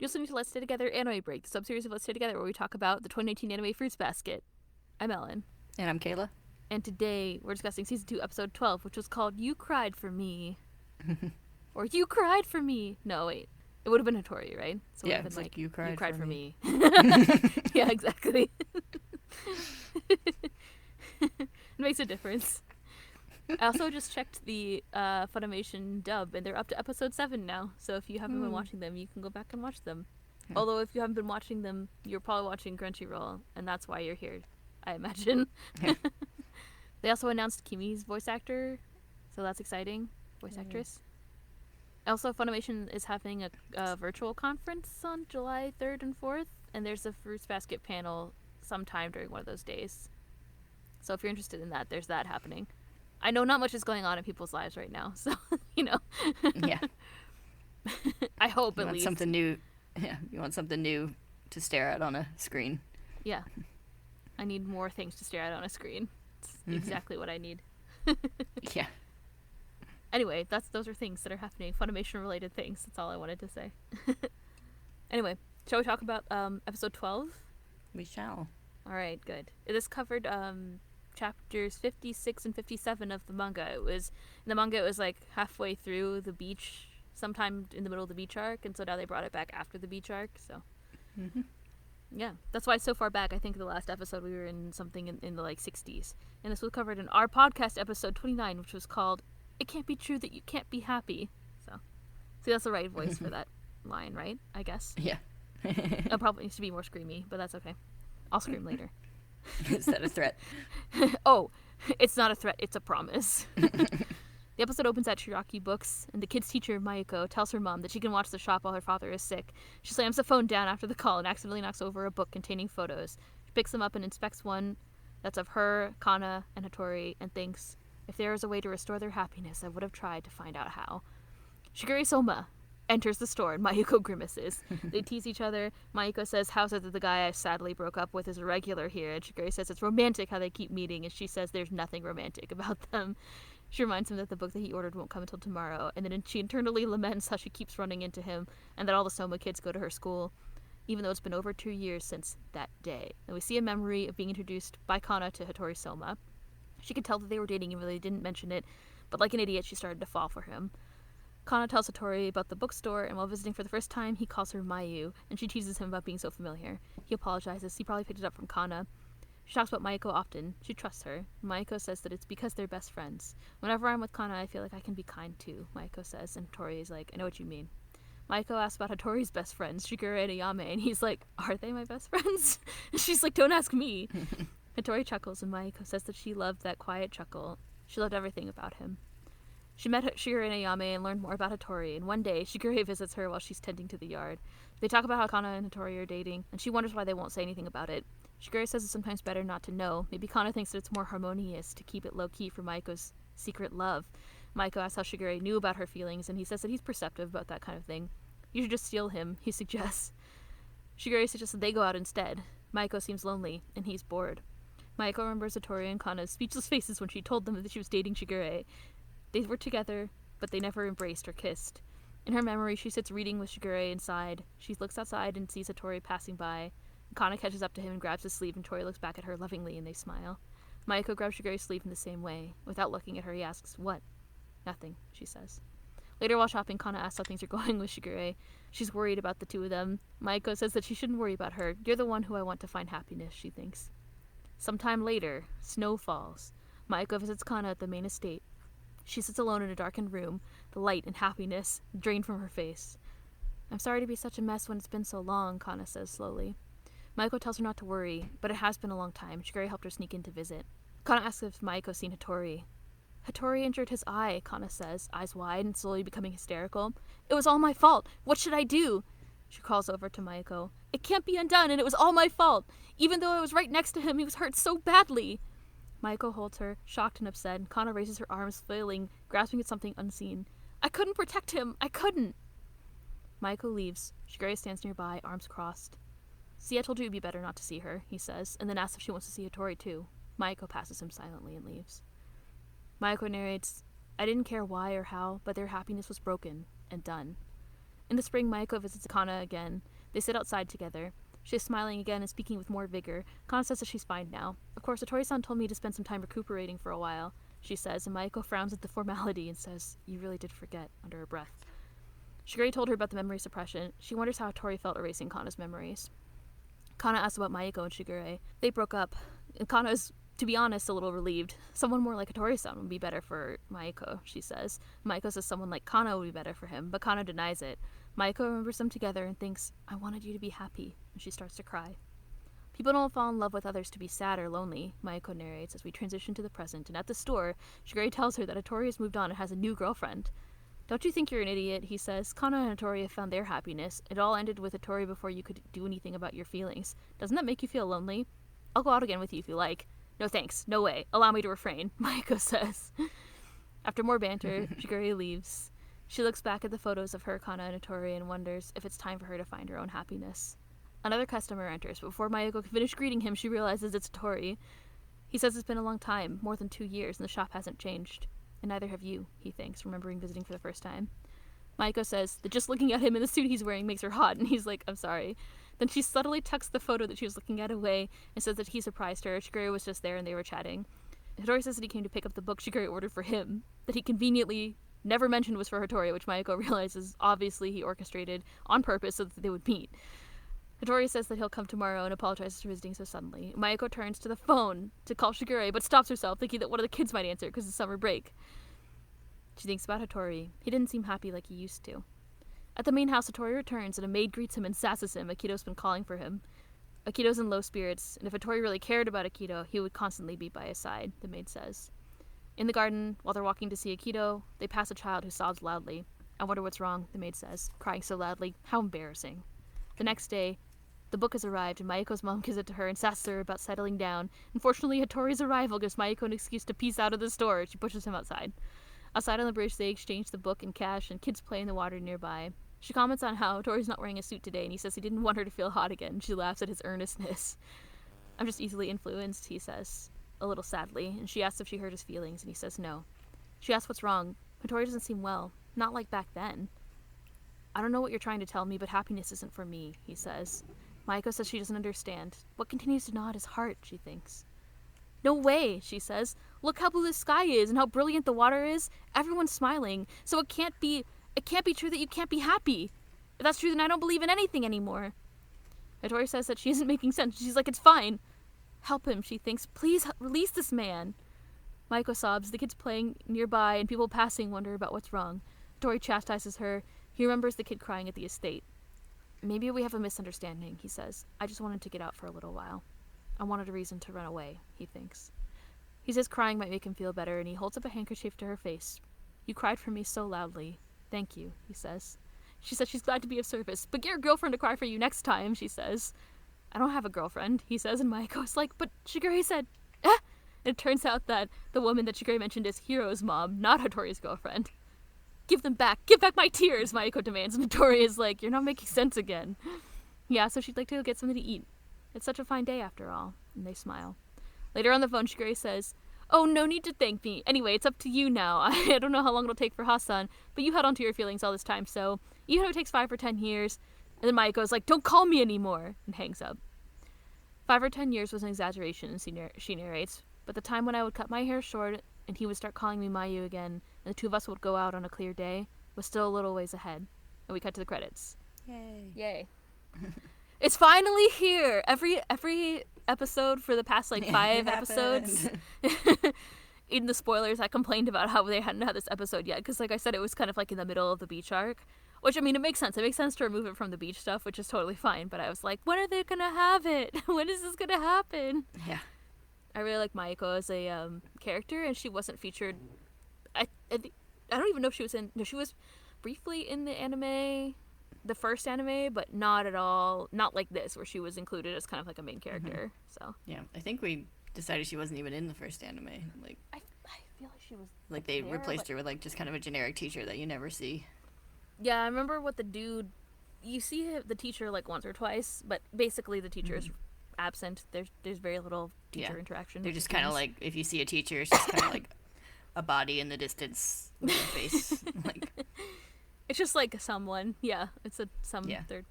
You're listening to Let's Stay Together Anime Break, the sub-series of Let's Stay Together where we talk about the 2019 anime Fruits Basket. I'm Ellen. And I'm Kayla. And today we're discussing Season 2, Episode 12, which was called You Cried For Me. Or You Cried For Me. No, wait. It would have been Hatori, right? So yeah, it's like You Cried For Me. Yeah, exactly. It makes a difference. I also just checked the Funimation dub, and they're up to episode 7 now. So if you haven't been watching them, you can go back and watch them. Although if you haven't been watching them, you're probably watching Crunchyroll, and that's why you're here, I imagine. They also announced Kimi's voice actor, so that's exciting. Voice actress. Also, Funimation is having a virtual conference on July 3rd and 4th, and there's a Fruits Basket panel sometime during one of those days. So if you're interested in that, there's that happening. I know not much is going on in people's lives right now, so, you know. Yeah. I hope, you at want least. Something new. Yeah, you want something new to stare at on a screen. Yeah. I need more things to stare at on a screen. It's exactly what I need. Yeah. Anyway, those are things that are happening, Funimation-related things. That's all I wanted to say. Anyway, shall we talk about episode 12? We shall. All right, good. This covered chapters 56 and 57 of the manga. In the manga, it was like halfway through the beach, sometime in the middle of the beach arc, and so now they brought it back after the beach arc, so. Yeah, that's why it's so far back. I think the last episode we were in something in the like 60s. And this was covered in our podcast episode 29, which was called It Can't Be True That You Can't Be Happy. So, see, that's the right voice for that line, right? I guess. Yeah. It probably needs to be more screamy, but that's okay. I'll scream later. Is that a threat? Oh, it's not a threat, it's a promise. The episode opens at Shiraki Books, and the kid's teacher, Mayuko, tells her mom that she can watch the shop while her father is sick. She slams the phone down after the call and accidentally knocks over a book containing photos. She picks them up and inspects one that's of her, Kana, and Hatori, and thinks, if there is a way to restore their happiness, I would have tried to find out how. Hatori Sohma enters the store, and Mayuko grimaces. They tease each other. Mayuko says, how's it that the guy I sadly broke up with is a regular here? And Hatori says it's romantic how they keep meeting, and she says there's nothing romantic about them. She reminds him that the book that he ordered won't come until tomorrow, and then she internally laments how she keeps running into him, and that all the Soma kids go to her school, even though it's been over 2 years since that day. And we see a memory of being introduced by Kana to Hatori Sohma. She could tell that they were dating even though they didn't mention it, but like an idiot, she started to fall for him. Kana tells Hatori about the bookstore, and while visiting for the first time, he calls her Mayu, and she teases him about being so familiar. He apologizes. He probably picked it up from Kana. She talks about Mayuko often. She trusts her. Mayuko says that it's because they're best friends. Whenever I'm with Kana, I feel like I can be kind too, Mayuko says, and Hatori is like, I know what you mean. Mayuko asks about Hatori's best friends, Shigure and Ayame, and he's like, are they my best friends? She's like, don't ask me. Hatori chuckles, and Mayuko says that she loved that quiet chuckle. She loved everything about him. She met Shigure and Ayame and learned more about Hatori, and one day, Shigure visits her while she's tending to the yard. They talk about how Kana and Hatori are dating, and she wonders why they won't say anything about it. Shigure says it's sometimes better not to know. Maybe Kana thinks that it's more harmonious to keep it low-key for Mayuko's secret love. Mayuko asks how Shigure knew about her feelings, and he says that he's perceptive about that kind of thing. You should just steal him, he suggests. Shigure suggests that they go out instead. Mayuko seems lonely, and he's bored. Mayuko remembers Hatori and Kana's speechless faces when she told them that she was dating Shigure. They were together, but they never embraced or kissed. In her memory, she sits reading with Shigure inside. She looks outside and sees Hatori passing by. Kana catches up to him and grabs his sleeve, and Tori looks back at her lovingly, and they smile. Mayuko grabs Shigure's sleeve in the same way. Without looking at her, he asks, what? Nothing, she says. Later, while shopping, Kana asks how things are going with Shigure. She's worried about the two of them. Mayuko says that she shouldn't worry about her. You're the one who I want to find happiness, she thinks. Sometime later, snow falls. Mayuko visits Kana at the main estate. She sits alone in a darkened room, the light and happiness drained from her face. I'm sorry to be such a mess when it's been so long, Kana says slowly. Mayuko tells her not to worry, but it has been a long time. Shigure helped her sneak in to visit. Kana asks if Mayuko's seen Hatori. Hatori injured his eye, Kana says, eyes wide and slowly becoming hysterical. It was all my fault. What should I do? She calls over to Mayuko. It can't be undone, and it was all my fault. Even though I was right next to him, he was hurt so badly. Mayuko holds her, shocked and upset, and Kana raises her arms, flailing, grasping at something unseen. I couldn't protect him. I couldn't. Mayuko leaves. Shigure stands nearby, arms crossed. See, I told you it'd be better not to see her, he says, and then asks if she wants to see Hatori too. Mayuko passes him silently and leaves. Mayuko narrates, I didn't care why or how, but their happiness was broken and done. In the spring, Mayuko visits Kana again. They sit outside together. She is smiling again and speaking with more vigor. Kana says that she's fine now. Of course, Hatori-san told me to spend some time recuperating for a while, she says, and Mayuko frowns at the formality and says, you really did forget, under her breath. Shigure told her about the memory suppression. She wonders how Hatori felt erasing Kana's memories. Kana asks about Mayuko and Shigure. They broke up, and Kana is, to be honest, a little relieved. Someone more like Hatori-san would be better for Mayuko, she says. Mayuko says someone like Kana would be better for him, but Kana denies it. Mayuko remembers them together and thinks, I wanted you to be happy, and she starts to cry. People don't fall in love with others to be sad or lonely, Mayuko narrates as we transition to the present, and at the store, Shigure tells her that Hatori has moved on and has a new girlfriend. Don't you think you're an idiot, he says. Kana and Hatori have found their happiness. It all ended with Hatori before you could do anything about your feelings. Doesn't that make you feel lonely? I'll go out again with you if you like. No thanks, no way. Allow me to refrain, Mayuko says. After more banter, Shigure leaves. She looks back at the photos of her, Kana, and Hatori and wonders if it's time for her to find her own happiness. Another customer enters, but before Mayuko can finish greeting him, she realizes it's Hatori. He says it's been a long time, more than 2 years, and the shop hasn't changed. And neither have you, he thinks, remembering visiting for the first time. Mayuko says that just looking at him in the suit he's wearing makes her hot, and he's like, I'm sorry. Then she subtly tucks the photo that she was looking at away and says that he surprised her. Shigure was just there and they were chatting. Hatori says that he came to pick up the book Shigure ordered for him, that he conveniently never mentioned was for Hatori, which Mayuko realizes obviously he orchestrated on purpose so that they would meet. Hatori says that he'll come tomorrow and apologizes for visiting so suddenly. Mayuko turns to the phone to call Shigure, but stops herself, thinking that one of the kids might answer because it's summer break. She thinks about Hatori. He didn't seem happy like he used to. At the main house, Hatori returns and a maid greets him and sasses him. Akito's been calling for him. Akito's in low spirits, and if Hatori really cared about Akito, he would constantly be by his side, the maid says. In the garden, while they're walking to see Akito, they pass a child who sobs loudly. I wonder what's wrong, the maid says, crying so loudly. How embarrassing. The next day, the book has arrived, and Mayuko's mom gives it to her and sasses her about settling down. Unfortunately, Hatori's arrival gives Mayuko an excuse to peace out of the store. She pushes him outside. Outside on the bridge, they exchange the book and cash, and kids play in the water nearby. She comments on how Hatori's not wearing a suit today, and he says he didn't want her to feel hot again. She laughs at his earnestness. I'm just easily influenced, he says, a little sadly, and she asks if she hurt his feelings, and he says no. She asks what's wrong. Hatori doesn't seem well. Not like back then. I don't know what you're trying to tell me, but happiness isn't for me, he says. Mayuko says she doesn't understand. What continues to gnaw at his heart, she thinks. No way, she says. Look how blue the sky is and how brilliant the water is. Everyone's smiling, so it can't be true that you can't be happy. If that's true, then I don't believe in anything anymore. Hatori says that she isn't making sense. She's like, it's fine. Help him, she thinks. Please release this man. Mayuko sobs. The kids playing nearby and people passing wonder about what's wrong. Hatori chastises her. He remembers the kid crying at the estate. Maybe we have a misunderstanding, he says. I just wanted to get out for a little while. I wanted a reason to run away, he thinks. He says crying might make him feel better, and he holds up a handkerchief to her face. You cried for me so loudly. Thank you, he says. She says she's glad to be of service, but get your girlfriend to cry for you next time, she says. I don't have a girlfriend, he says, and Mayuko's like, but Shigure said, eh? And it turns out that the woman that Shigure mentioned is Hiro's mom, not Hatori's girlfriend. Give them back! Give back my tears! Mayuko demands, and Hatori is like, you're not making sense again. Yeah, so she'd like to go get something to eat. It's such a fine day after all. And they smile. Later on the phone, Shigure says, oh, no need to thank me. Anyway, it's up to you now. I don't know how long it'll take for Hassan, but you held on to your feelings all this time, so even if it takes 5 or 10 years. And then Mayuko's like, don't call me anymore, and hangs up. 5 or 10 years was an exaggeration, she narrates, but the time when I would cut my hair short and he would start calling me Mayu again, and the two of us would go out on a clear day, was still a little ways ahead. And we cut to the credits. Yay. It's finally here! Every episode for the past, 5 episodes. In the spoilers, I complained about how they hadn't had this episode yet, because, like I said, it was kind of, in the middle of the beach arc. Which, I mean, it makes sense. It makes sense to remove it from the beach stuff, which is totally fine. But I was like, when are they going to have it? When is this going to happen? Yeah. I really like Mayuko as a character, and she wasn't featured. I don't even know if she was in. No, she was briefly in the anime, the first anime, but not at all. Not like this, where she was included as kind of like a main character. Mm-hmm. So yeah, I think we decided she wasn't even in the first anime. I feel like she was. They replaced her with just kind of a generic teacher that you never see. Yeah, I remember what the dude. You see the teacher once or twice, but basically the teacher is absent. There's very little teacher interaction. They're just kind of if you see a teacher, it's just kind of a body in the distance with a face. It's just someone. Yeah, it's they're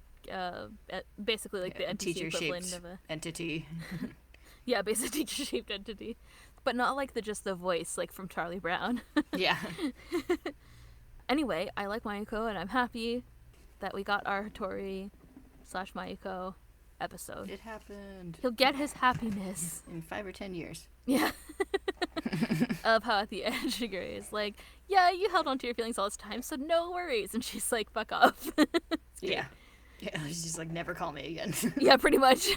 basically like the NPC equivalent teacher-shaped of a entity. yeah, basically teacher-shaped entity, but not like just the voice like from Charlie Brown. Yeah. Anyway, I like Mayuko, and I'm happy that we got our Hatori / Mayuko episode. It happened. He'll get his happiness. In 5 or 10 years. Yeah. Of how at the end Shigure is like, yeah, you held on to your feelings all this time, so no worries. And she's like, fuck off. Yeah. Yeah, she's just like, never call me again. Yeah, pretty much.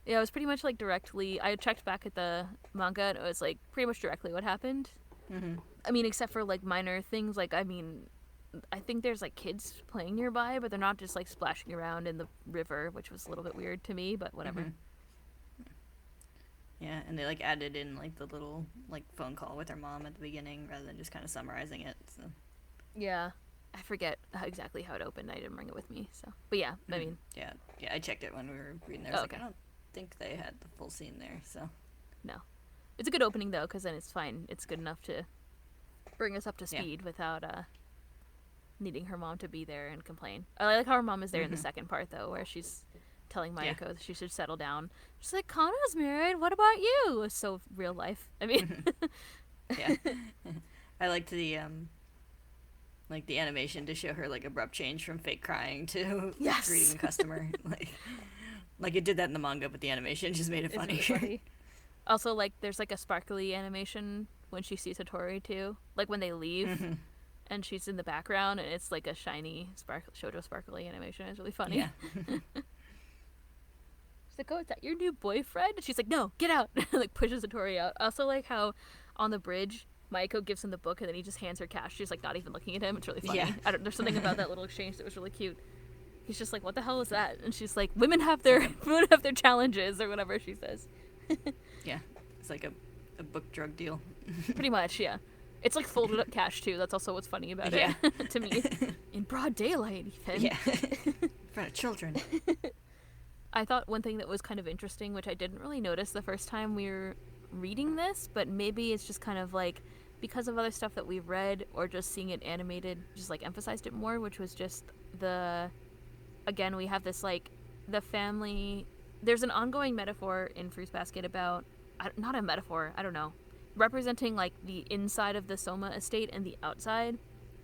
Yeah, it was pretty much like directly. I checked back at the manga, and it was like pretty much directly what happened. Mm-hmm. I mean, except for like minor things, like, I mean, I think there's like kids playing nearby, but they're not just like splashing around in the river, which was a little bit weird to me, but whatever. Mm-hmm. Yeah, and they like added in like the little like phone call with her mom at the beginning rather than just kind of summarizing it. So Yeah, I forget exactly how it opened. I didn't bring it with me, so. But yeah, I mean. yeah, I checked it when we were reading there. I was okay. like, I don't think they had the full scene there. So No, it's a good opening though, because then it's fine. It's good enough to bring us up to speed without needing her mom to be there and complain. I like how her mom is there in the second part though, where she's telling Mayuko that she should settle down. She's like, Kana's married, what about you? It's so real life. I mean, yeah, I liked the animation to show her like abrupt change from fake crying to greeting a customer. like it did that in the manga, but the animation just made it funny. Really funny. Also, like, there's like a sparkly animation when she sees Hatori too, like when they leave. And she's in the background, and it's like a shiny shoujo sparkly animation. It's really funny. Yeah. She's like, oh, is that your new boyfriend? And she's like, no, get out. Like, pushes Hatori out. Also, like, how on the bridge, Mayuko gives him the book, and then he just hands her cash. She's, like, not even looking at him. It's really funny. Yeah. There's something about that little exchange that was really cute. He's just like, what the hell is that? And she's like, women have their challenges, or whatever she says. Yeah. It's like a book drug deal. Pretty much, yeah. It's like folded up cash too. That's also what's funny about it to me. In broad daylight, even. Yeah. In front of children. I thought one thing that was kind of interesting, which I didn't really notice the first time we were reading this, but maybe it's just kind of like because of other stuff that we've read or just seeing it animated, just like emphasized it more, which was just again, we have this like the family. There's an ongoing metaphor in Fruits Basket about, not a metaphor, I don't know, representing like the inside of the Sohma estate and the outside,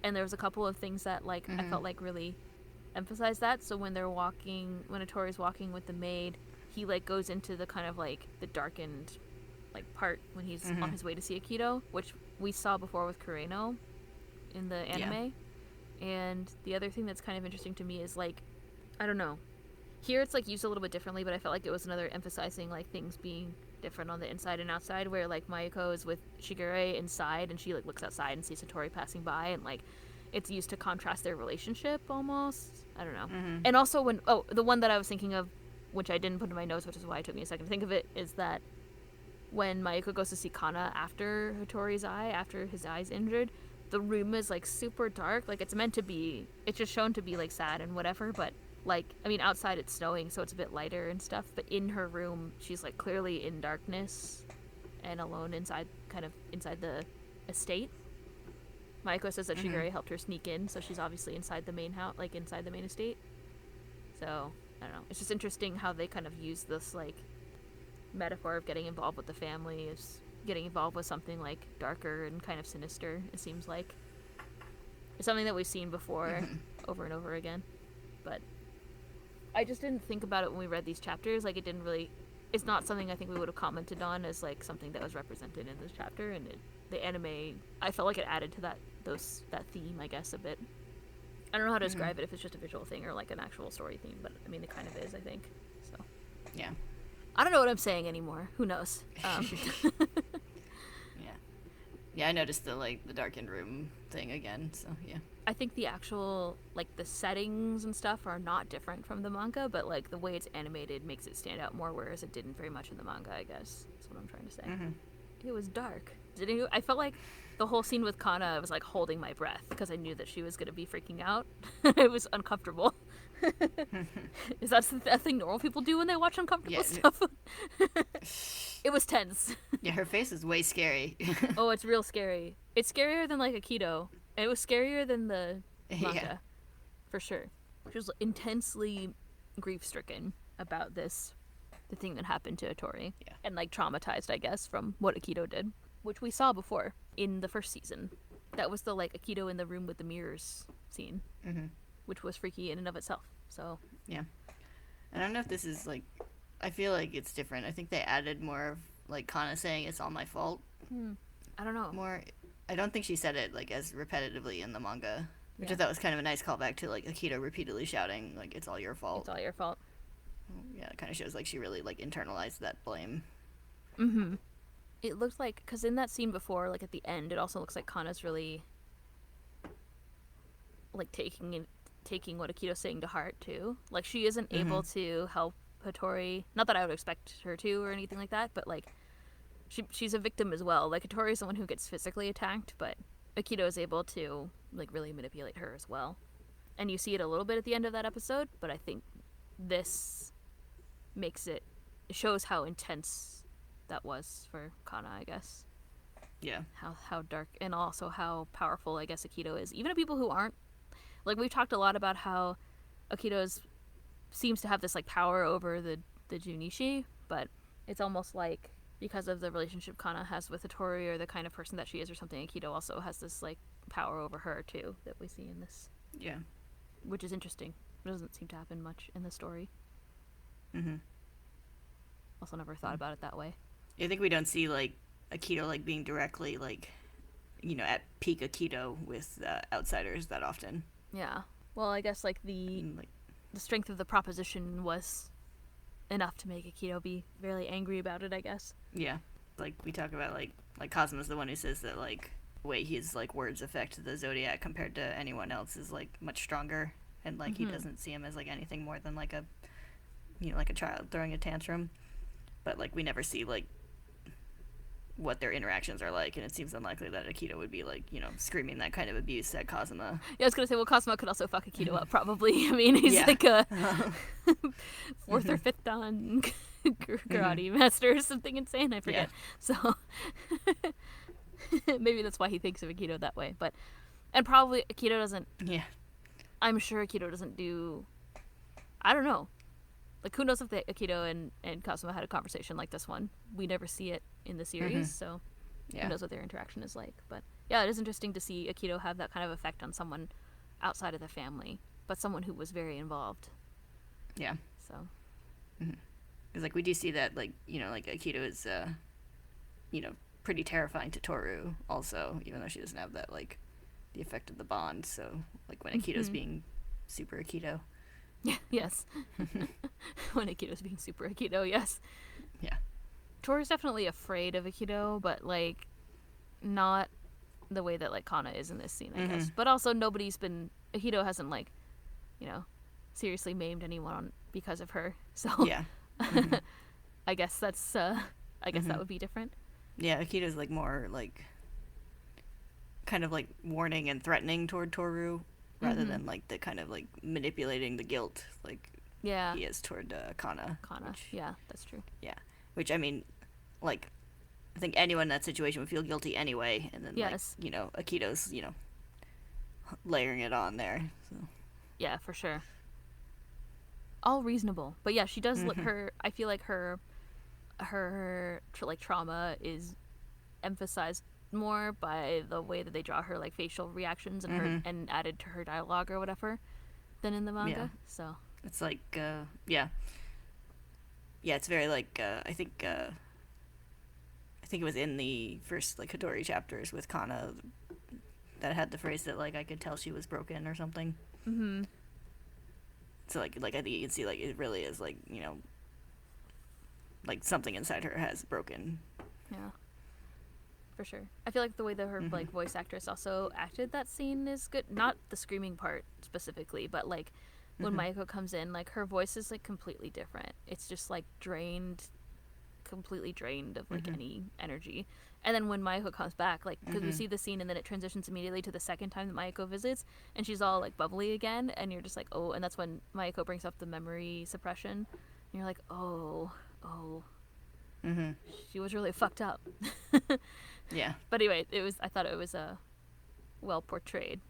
and there was a couple of things that like I felt like really emphasized that. So when Hatori's walking with the maid, he like goes into the kind of like the darkened like part when he's on his way to see Akito, which we saw before with Kureno in the anime. And the other thing that's kind of interesting to me is like, I don't know, here it's like used a little bit differently, but I felt like it was another emphasizing like things being different on the inside and outside, where like Mayuko is with Shigure inside and she like looks outside and sees Hatori passing by, and like it's used to contrast their relationship almost. I don't know. And also when the one that I was thinking of, which I didn't put in my notes, which is why it took me a second to think of it, is that when Mayuko goes to see Kana after after his eye's injured, the room is like super dark. Like it's just shown to be like sad and whatever, but like, I mean, outside it's snowing, so it's a bit lighter and stuff, but in her room, she's like clearly in darkness and alone inside the estate. Mayuko says that Shigure helped her sneak in, so she's obviously inside the main house, like inside the main estate. So, I don't know. It's just interesting how they kind of use this like metaphor of getting involved with the family is getting involved with something like darker and kind of sinister, it seems like. It's something that we've seen before over and over again. But I just didn't think about it when we read these chapters. Like, it's not something I think we would have commented on as like something that was represented in this chapter, and the anime, I felt like it added to that theme, I guess, a bit. I don't know how to describe it, if it's just a visual thing or like an actual story theme, but I mean it kind of is, I think. So yeah, I don't know what I'm saying anymore. Who knows? Yeah, I noticed the darkened room thing again, so yeah. I think the actual, like, the settings and stuff are not different from the manga, but, like, the way it's animated makes it stand out more, whereas it didn't very much in the manga, I guess. That's what I'm trying to say. It was dark. I felt like the whole scene with Kana, I was, like, holding my breath, because I knew that she was going to be freaking out. It was uncomfortable. Is that a thing normal people do when they watch uncomfortable stuff? It was tense. Yeah, her face is way scary. Oh, it's real scary. It's scarier than like Akito. It was scarier than the manga, for sure. She was intensely grief-stricken about the thing that happened to Hatori. Yeah. And, like, traumatized, I guess, from what Akito did, which we saw before in the first season. That was the, like, Akito in the room with the mirrors scene, which was freaky in and of itself, so. Yeah. I don't know if this is, like, I feel like it's different. I think they added more of, like, Kana saying it's all my fault. I don't know. More, I don't think she said it, like, as repetitively in the manga, which I Yeah. thought was kind of a nice callback to, like, Akito repeatedly shouting, like, it's all your fault. It's all your fault. Yeah, it kind of shows, like, she really, like, internalized that blame. It looks like, because in that scene before, like, at the end, it also looks like Kana's really, like, taking what Akito's saying to heart, too. Like, she isn't able to help Hatori. Not that I would expect her to or anything like that, but, like, she's a victim as well. Like, Hatori is someone who gets physically attacked, but Akito is able to, like, really manipulate her as well. And you see it a little bit at the end of that episode, but I think this shows how intense that was for Kana, I guess. Yeah. How dark, and also how powerful, I guess, Akito is. Even to people who aren't, like, we've talked a lot about how Akito seems to have this, like, power over the Junichi, but it's almost like because of the relationship Kana has with Hatori, or the kind of person that she is or something, Akito also has this, like, power over her too that we see in this. Yeah. Which is interesting. It doesn't seem to happen much in the story. Also never thought about it that way. I think we don't see, like, Akito, like, being directly, like, you know, at peak Akito with outsiders that often. Yeah. Well, I guess, like, the strength of the proposition was enough to make Akito be really angry about it, I guess. Yeah. Like, we talk about, like Cosmo's the one who says that, like, the way his, like, words affect the Zodiac compared to anyone else is, like, much stronger. And, like, he doesn't see him as, like, anything more than, like, a, you know, like a child throwing a tantrum. But, like, we never see, like, what their interactions are like, and it seems unlikely that Akito would be, like, you know, screaming that kind of abuse at Cosmo. Yeah, I was gonna say, well, Cosmo could also fuck Akito up, probably. I mean, he's like a fourth or fifth dan karate master or something insane, I forget. Yeah. So, maybe that's why he thinks of Akito that way. But, and probably Akito doesn't, I'm sure Akito doesn't do, I don't know. Like, who knows if Akito and Cosmo had a conversation like this one. We never see it in the series, so who knows what their interaction is like. But, yeah, it is interesting to see Akito have that kind of effect on someone outside of the family, but someone who was very involved. Yeah. So. Because, like, we do see that, like, you know, like, Akito is, you know, pretty terrifying to Toru also, even though she doesn't have that, like, the effect of the bond. So, like, when Akito's being super Akito. Yes. When Akito's being super Akito, yes. Yeah. Toru's definitely afraid of Akito, but, like, not the way that, like, Kana is in this scene, I guess. But also, Akito hasn't, like, you know, seriously maimed anyone because of her. So, yeah. I guess that's, that would be different. Yeah, Akito's, like, more, like, kind of, like, warning and threatening toward Toru, rather than, like, the kind of, like, manipulating the guilt, like, he is toward Kana. Yeah, that's true. Yeah, which, I mean, like, I think anyone in that situation would feel guilty anyway, and then, like, you know, Akito's, you know, layering it on there. So. Yeah, for sure. All reasonable. But, yeah, she does look I feel like her like, trauma is emphasized more by the way that they draw her, like, facial reactions and her and added to her dialogue or whatever than in the manga. So it's like it's very, like, I think it was in the first, like, Hatori chapters with Kana that had the phrase that, like, I could tell she was broken or something. So, like I think you can see, like, it really is, like, you know, like, something inside her has broken. Yeah. For sure. I feel like the way that her like, voice actress also acted that scene is good. Not the screaming part specifically, but, like, when Mayuko comes in, like, her voice is, like, completely different. It's just, like, completely drained of, like, any energy. And then when Mayuko comes back, like, because we see the scene and then it transitions immediately to the second time that Mayuko visits, and she's all, like, bubbly again, and you're just like, oh, and that's when Mayuko brings up the memory suppression, and you're like, oh. She was really fucked up. Yeah. But anyway, I thought it was well portrayed.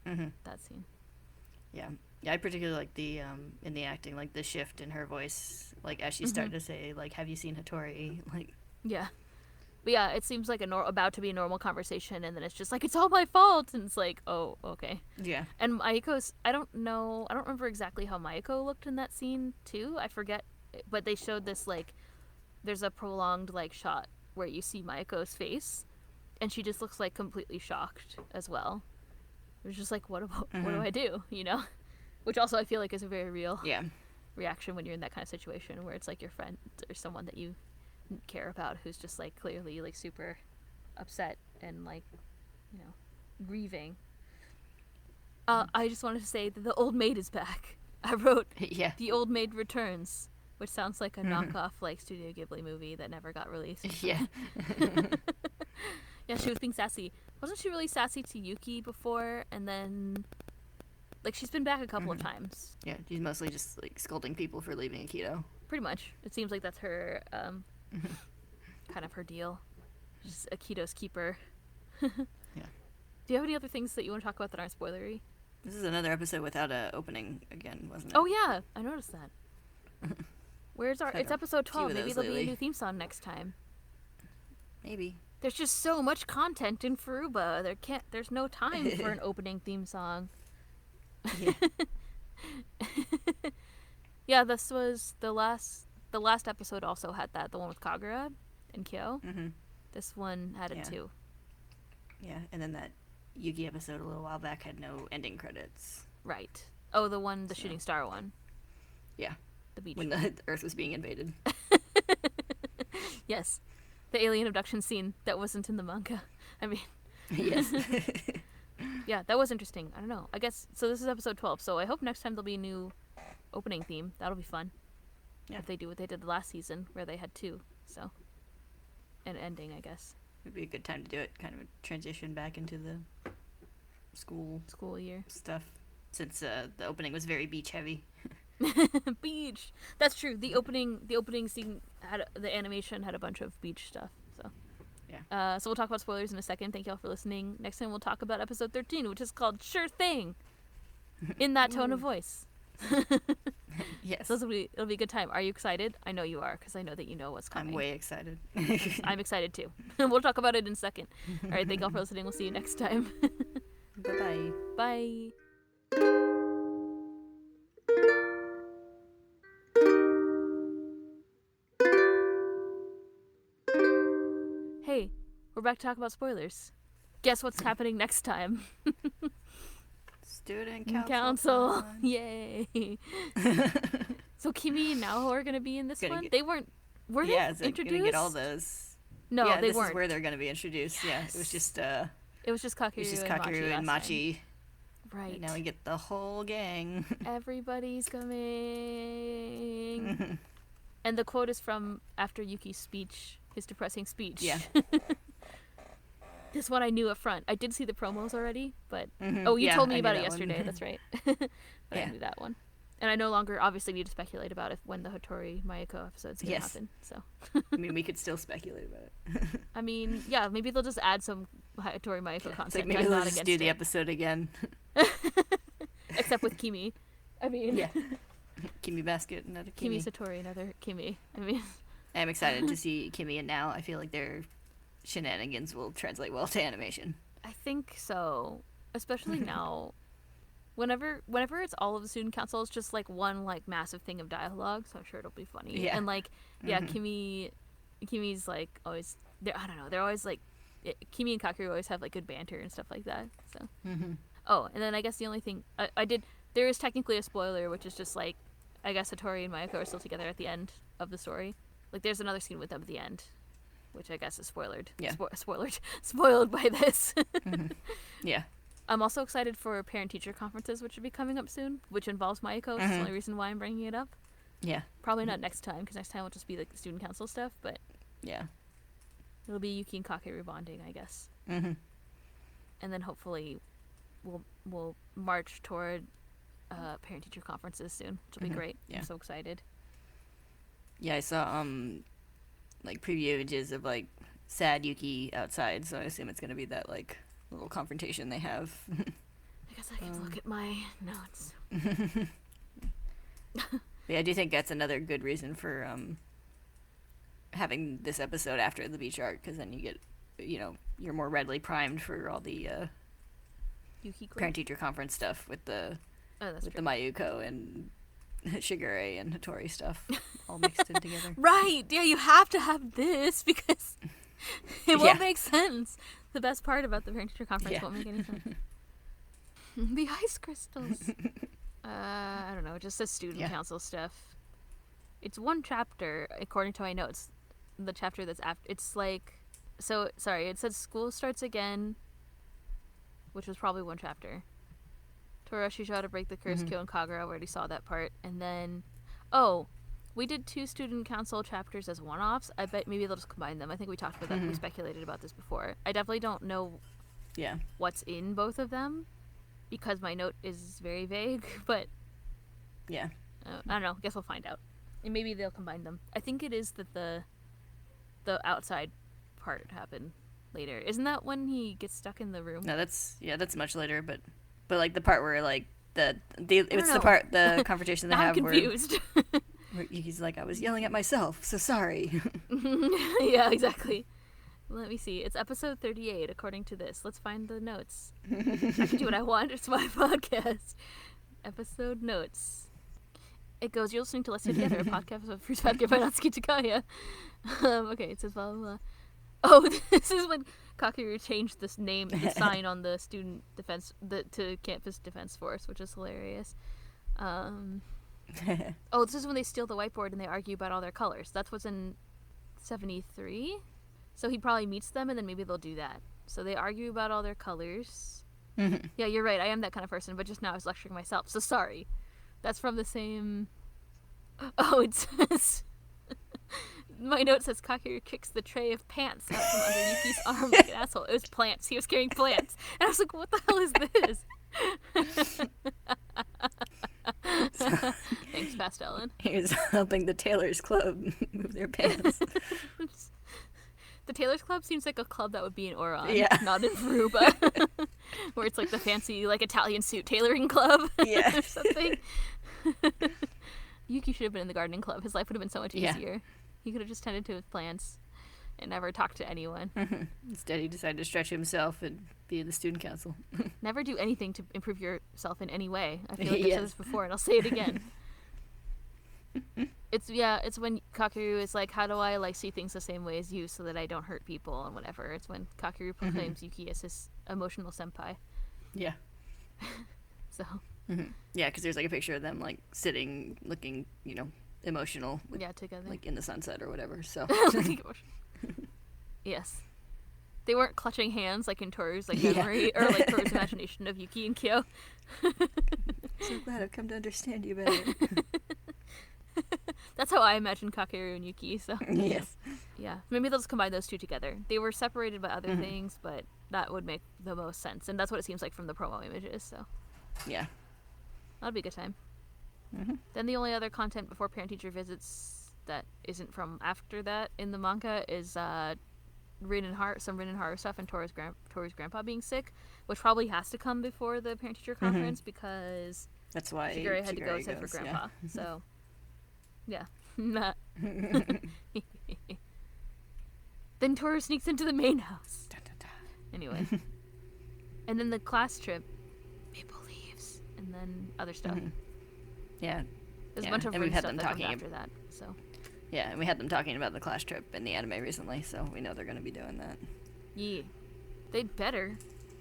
That scene. Yeah. Yeah, I particularly like the in the acting, like the shift in her voice, like as she started to say, like, "Have you seen Hatori?" Like, Yeah. But yeah, it seems like about to be a normal conversation, and then it's just like, it's all my fault, and it's like, oh, okay. yeah, And Mayuko's, I don't remember exactly how Mayuko looked in that scene too. I forget, but they showed this like, there's a prolonged like shot where you see Mayuko's face, and she just looks like completely shocked as well. It was just like, what do I do? You know, which also I feel like is a very real yeah, reaction when you're in that kind of situation where it's like your friend or someone that you care about who's just like clearly like super upset and like, you know, grieving. I just wanted to say that the old maid is back. I wrote yeah, The Old Maid Returns, which sounds like a knockoff like Studio Ghibli movie that never got released. yeah, Yeah, she was being sassy. Wasn't she really sassy to Yuki before? And then, like, she's been back a couple of times. yeah. She's mostly just like scolding people for leaving Aikido. Pretty much. It seems like that's her, kind of her deal. She's Akito's keeper. Yeah. Do you have any other things that you want to talk about that aren't spoilery? This is another episode without a opening again, wasn't it? Oh yeah, I noticed that. Where's our? Had It's a episode few 12. of Maybe those there'll be a lately. new theme song next time. Maybe. There's just so much content in Furuba. There's no time for an opening theme song. Yeah. Yeah, this was the last episode also had that, the one with Kagura and Kyo. This one had it too. Yeah, and then that Yugi episode a little while back had no ending credits. Right. Oh, the shooting star one. Yeah. The beach. When the Earth was being invaded. Yes. The alien abduction scene that wasn't in the manga. I mean, Yes. yeah, that was interesting. I don't know. I guess so. This is episode 12, so I hope next time there'll be a new opening theme. That'll be fun. Yeah. If they do what they did last season, where they had two. So, an ending, I guess. It'd be a good time to do it. Kind of a transition back into the school year. stuff. Since the opening was very beach heavy. Beach. That's true. The opening scene had the animation had a bunch of beach stuff. So yeah. So we'll talk about spoilers in a second. Thank y'all for listening. Next time we'll talk about episode 13, which is called Sure Thing. In that tone of voice. Yes. So it'll be a good time. Are you excited? I know you are, because I know that you know what's coming. I'm way excited. I'm excited too. We'll talk about it in a second. All right. Thank y'all for listening. We'll see you next time. Bye-bye. Bye. Hey, we're back to talk about spoilers. Guess what's happening next time? Student Council. time. Yay. So Kimi and Naoho are going to be in this one? They weren't... Were they introduced? Gonna get all those. No, yeah, they this weren't. is where they're gonna be introduced. Yeah, it was just It was just Kakeru and Machi. Right. And now we get the whole gang. Everybody's coming. And the quote is from after Yuki's speech, his depressing speech. Yeah. This one I knew up front. I did see the promos already, but... Mhm. Oh, you Yeah, told me I about knew it that yesterday. one. That's right. But I Yeah. knew that one. And I no longer obviously need to speculate about when the Hatori Mayuko episode's going to Yes. happen. So, I mean, we could still speculate about it. I mean, yeah, maybe they'll just add some Hatori Mayuko content. It's like maybe I'm they'll not just against do the it. episode again. Except with Kimi. I mean... Yeah. Kimi Basket, another Kimi Kimi. Satori, another Kimi. I mean... I'm excited to see Kimi and Now. I feel like their shenanigans will translate well to animation. I think so. Especially now. Whenever it's all of the student council, it's just like one like massive thing of dialogue, so I'm sure it'll be funny. Yeah. And like Kimi's like always I don't know, they're always like Kimi and Kakeru always have like good banter and stuff like that. So Oh, and then I guess the only thing there is technically a spoiler, which is just like I guess Hatori and Mayuko are still together at the end of the story. Like there's another scene with them at the end, which I guess is spoiled. Yeah. Spoiled by this. Yeah. I'm also excited for parent-teacher conferences, which will be coming up soon, which involves Mayuko. That's the only reason why I'm bringing it up. Yeah. Probably not next time, because next time will just be like the student council stuff, but Yeah. it'll be Yuki and Kakeru bonding, I guess. Mm-hmm. And then hopefully we'll march toward parent-teacher conferences soon, which will be great. Yeah. I'm so excited. Yeah, I saw like preview images of like sad Yuki outside, so I assume it's gonna be that like little confrontation they have. I guess I can look at my notes. Yeah, I do think that's another good reason for having this episode after the beach arc, because then you get, you're more readily primed for all the parent-teacher conference stuff with the the Mayuko and Shigure and Hatori stuff all mixed in together. Right. Yeah, you have to have this because it won't make sense. The best part about the parent-teacher conference won't make any sense. The ice crystals. I don't know. It just says student council stuff. It's one chapter, according to my notes. The chapter that's after. It's like... So, sorry. It says school starts again, which was probably one chapter. Toroshi showed how to break the curse. Kyo and Kagura already saw that part. And then... Oh, we did 2 student council chapters as one-offs. I bet maybe they'll just combine them. I think we talked about that. We speculated about this before. I definitely don't know what's in both of them, because my note is very vague, but... Yeah. I don't know. Guess we'll find out. And maybe they'll combine them. I think it is that the outside part happened later. Isn't that when he gets stuck in the room? No, that's much later, but like the part where like the conversation they have confused. Where he's like, I was yelling at myself, so sorry. Yeah, exactly. Let me see. It's episode 38, according to this. Let's find the notes. I can do what I want. It's my podcast. Episode notes. It goes, you're listening to Let's Stay Together, a podcast of Fruits Basket by Natsuki Takaya. Okay, it says blah, blah, blah. Oh, this is when Kakeru changed this name, the sign on the student defense, to Campus Defense Force, which is hilarious. Oh, this is when they steal the whiteboard and they argue about all their colors. That's what's in 73. So he probably meets them and then maybe they'll do that. So they argue about all their colors. Yeah, you're right. I am that kind of person, but just now I was lecturing myself. So sorry. That's from the same... Oh, it says... My note says Kakeru kicks the tray of pants out from under Yuki's arm like an asshole. It was plants. He was carrying plants. And I was like, what the hell is this? Thanks, Past Ellen. He was helping the Tailors Club move their pants. The Tailors Club seems like a club that would be in Oron, not in Furuba, where it's like the fancy, like, Italian suit tailoring club or something. Yuki should have been in the gardening club. His life would have been so much easier. He could have just tended to his plants and never talked to anyone. Instead, he decided to stretch himself and be in the student council. Never do anything to improve yourself in any way. I feel like I've said this before, and I'll say it again. It's when Kakeru is like, how do I like see things the same way as you so that I don't hurt people and whatever. It's when Kakeru proclaims Yuki as his emotional senpai. Yeah. So. Yeah, because there's like a picture of them like sitting, looking, emotional. Together. Like in the sunset or whatever. So. Yes. They weren't clutching hands like in Toru's like memory or like Toru's imagination of Yuki and Kyo. So glad I've come to understand you better. That's how I imagine Kakeru and Yuki, so... Yes. Yeah. Maybe they'll just combine those two together. They were separated by other things, but that would make the most sense. And that's what it seems like from the promo images, so... Yeah. That'll be a good time. Then the only other content before parent-teacher visits that isn't from after that in the manga is some Rin and Haru stuff and Toru's grandpa being sick, which probably has to come before the parent-teacher conference because... That's why Shigure had to go instead for grandpa, so... Yeah. Then Toru sneaks into the main house. Dun, dun, dun. Anyway. And then the class trip. Maple leaves. And then other stuff. Yeah. There's a bunch of Rin stuff that comes after that. So. Yeah, and we had them talking about the class trip in the anime recently, so we know they're going to be doing that. Yeah. They'd better.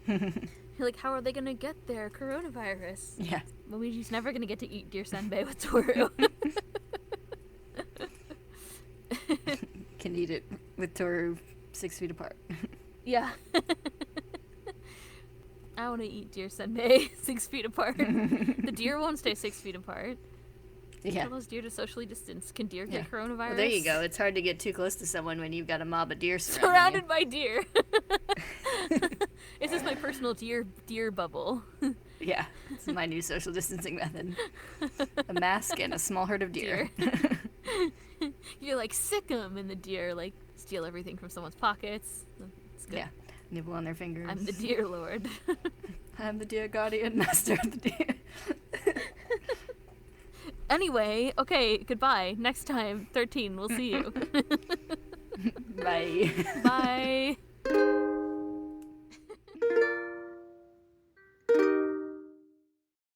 You're like, how are they going to get there? Coronavirus. Yeah. Momiji's never going to get to eat deer senbei with Toru. Can eat it with Toru 6 feet apart. Yeah. I want to eat deer senbei 6 feet apart. The deer won't stay 6 feet apart. Yeah. Tell those deer to socially distance. Can deer get coronavirus? Well, there you go. It's hard to get too close to someone when you've got a mob of deer surrounded by deer. This is my personal deer bubble. Yeah. It's my new social distancing method. A mask and a small herd of deer. You're like, sick 'em, and the deer like steal everything from someone's pockets. It's good. Yeah. Nibble on their fingers. I'm the deer lord. I'm the deer guardian, master of the deer. Anyway, okay, goodbye. Next time, 13, we'll see you. Bye. Bye.